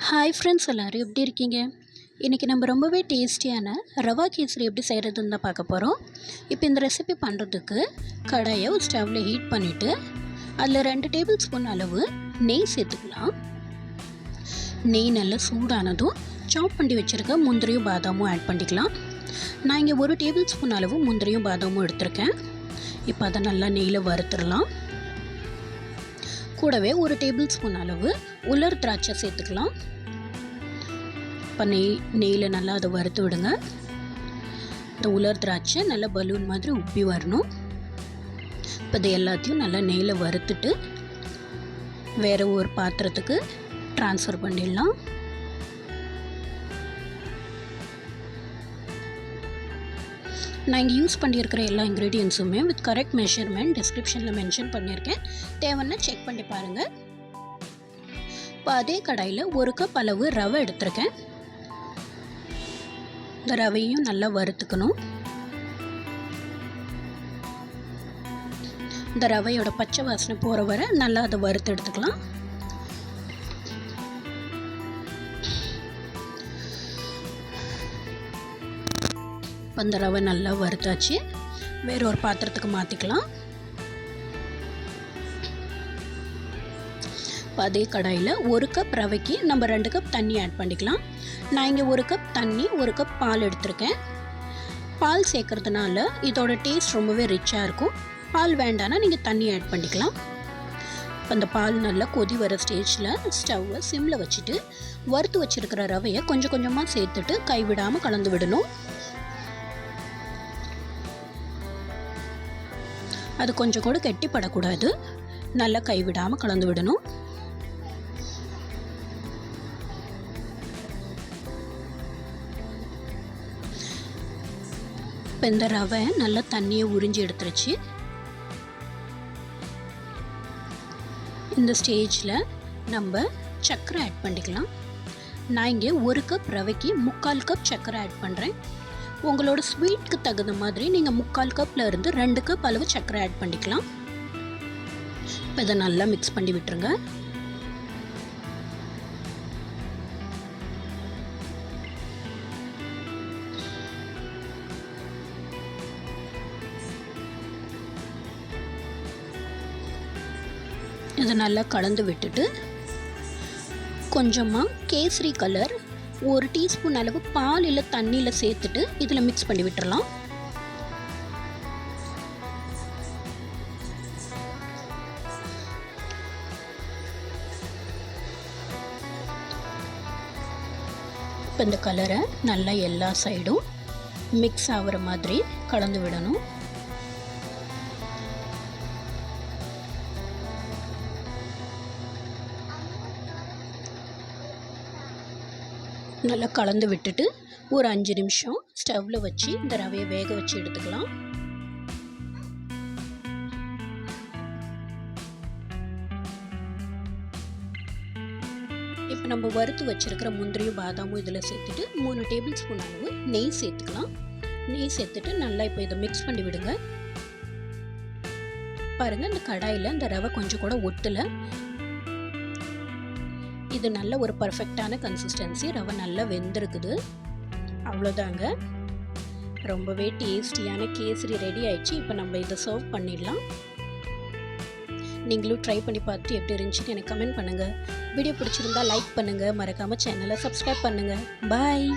Hi friends, எல்லோரும் எப்படி இருக்கீங்க? இன்றைக்கி நம்ம ரொம்பவே டேஸ்டியான ரவா கேசரி எப்படி செய்கிறதுன்னு தான் பார்க்க போகிறோம். இப்போ இந்த ரெசிபி பண்ணுறதுக்கு கடாயை ஒரு ஸ்டவ்வில் ஹீட் பண்ணிவிட்டு அதில் 2 டேபிள் ஸ்பூன் அளவு நெய் சேர்த்துக்கலாம். நெய் நல்லா சூடானதும் சாப் பண்ணி வச்சுருக்க முந்திரியும் பாதாமும் ஆட் பண்ணிக்கலாம். நான் இங்கே 1 டேபிள் ஸ்பூன் அளவு முந்திரியும் பாதாமும் எடுத்திருக்கேன். இப்போ அதை நல்லா நெய்யில் வறுத்துடலாம். கூடவே 1 டேபிள் ஸ்பூன் அளவு உலர் திராட்சை சேர்த்துக்கலாம். இப்போ நெய்யில் நல்லா அதை வறுத்து விடுங்க. இந்த உலர் திராட்சை நல்லா பலூன் மாதிரி உப்பி வரணும். இப்போ இது எல்லாத்தையும் நல்லா நெய்யில் வறுத்துட்டு வேறு ஒரு பாத்திரத்துக்கு ட்ரான்ஸ்ஃபர் பண்ணிடலாம். நான் இங்கே யூஸ் பண்ணியிருக்கிற எல்லா இன்க்ரீடியன்ஸுமே வித் கரெக்ட் மெஷர்மெண்ட் டிஸ்கிரிப்ஷனில் மென்ஷன் பண்ணியிருக்கேன். தேவைன்னா செக் பண்ணி பாருங்கள். இப்போ அதே கடாயில் 1 கப் அளவு ரவை எடுத்திருக்கேன். இந்த ரவையும் நல்லா வறுத்துக்கணும். இந்த ரவையோட பச்சை வாசனை போகிற வரை நல்லா அதை வறுத்து எடுத்துக்கலாம். இப்போ இந்த ரவை நல்லா வறுத்தாச்சு. வேறு ஒரு பாத்திரத்துக்கு மாற்றிக்கலாம். இப்போ அதே கடாயில் 1 கப் ரவைக்கு நம்ம 2 கப் தண்ணி ஆட் பண்ணிக்கலாம். நான் இங்கே 1 கப் தண்ணி 1 கப் பால் எடுத்திருக்கேன். பால் சேர்க்கறதுனால இதோட டேஸ்ட் ரொம்பவே ரிச்சாக இருக்கும். பால் வேண்டானா நீங்கள் தண்ணி ஆட் பண்ணிக்கலாம். இப்போ அந்த பால் நல்லா கொதி வர ஸ்டேஜில் ஸ்டவ்வை சிம்மில் வச்சுட்டு வறுத்து வச்சுருக்கிற ரவையை கொஞ்சம் கொஞ்சமாக சேர்த்துட்டு கைவிடாமல் கலந்து விடணும். அது கொஞ்சம் கூட கெட்டிப்படக்கூடாது. நல்லா கைவிடாமல் கலந்து விடணும். இப்போ இந்த ரவை நல்லா தண்ணியை உறிஞ்சி எடுத்துருச்சு. இந்த ஸ்டேஜில் நம்ம சர்க்கரை ஆட் பண்ணிக்கலாம். நான் இங்கே 1 கப் ரவைக்கு 3/4 கப் சர்க்கரை ஆட் பண்ணுறேன். உங்களோட ஸ்வீட்டுக்கு தகுந்த மாதிரி நீங்கள் 3/4 கப்பில் இருந்து 2 கப் அளவு சர்க்கரை ஆட் பண்ணிக்கலாம். இப்போ இதை நல்லா மிக்ஸ் பண்ணி விட்டுருங்க. இதை நல்லா கலந்து விட்டுட்டு கொஞ்சமாக கேசரி கலர் 1 டீஸ்பூன் அளவு பால் இல்லை தண்ணியில் சேர்த்துட்டு இதில் மிக்ஸ் பண்ணி விட்டுறலாம். இப்போ இந்த கலரை நல்லா எல்லா சைடும் மிக்ஸ் ஆகிற மாதிரி கலந்து விடணும். நல்லா கலந்து விட்டுட்டு ஒரு 5 நிமிஷம் ஸ்டவ்வில் வச்சு இந்த ரவையை வேக வச்சு எடுத்துக்கலாம். இப்போ நம்ம வறுத்து வச்சுருக்கிற முந்திரியும் பாதாமும் இதில் சேர்த்துட்டு 3 டேபிள் ஸ்பூன் அளவு நெய் சேர்த்துக்கலாம். நெய் சேர்த்துட்டு நல்லா இப்போ இதை மிக்ஸ் பண்ணி விடுங்க. பாருங்கள், இந்த கடாயில் இந்த ரவை கொஞ்சம் கூட ஒட்டலை. இது நல்ல ஒரு பர்ஃபெக்டான கன்சிஸ்டன்சி. ரவை நல்லா வெந்திருக்குது. அவ்வளோதாங்க, ரொம்பவே டேஸ்டியான கேசரி ரெடி ஆயிடுச்சு. இப்போ நம்ம இதை சர்வ் பண்ணிடலாம். நீங்களும் ட்ரை பண்ணி பார்த்துட்டு எப்படி இருந்துச்சுன்னு எனக்கு கமெண்ட் பண்ணுங்கள். வீடியோ பிடிச்சிருந்தா லைக் பண்ணுங்கள். மறக்காமல் சேனலை சப்ஸ்கிரைப் பண்ணுங்கள். பாய்.